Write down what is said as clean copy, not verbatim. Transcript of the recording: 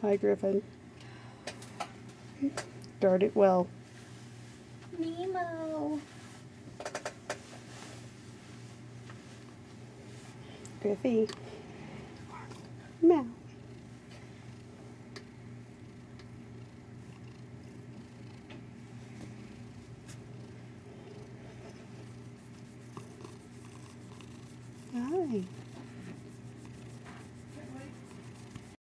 Hi, Griffin. Guard it well. Nemo. Griffy. Meow. Hi.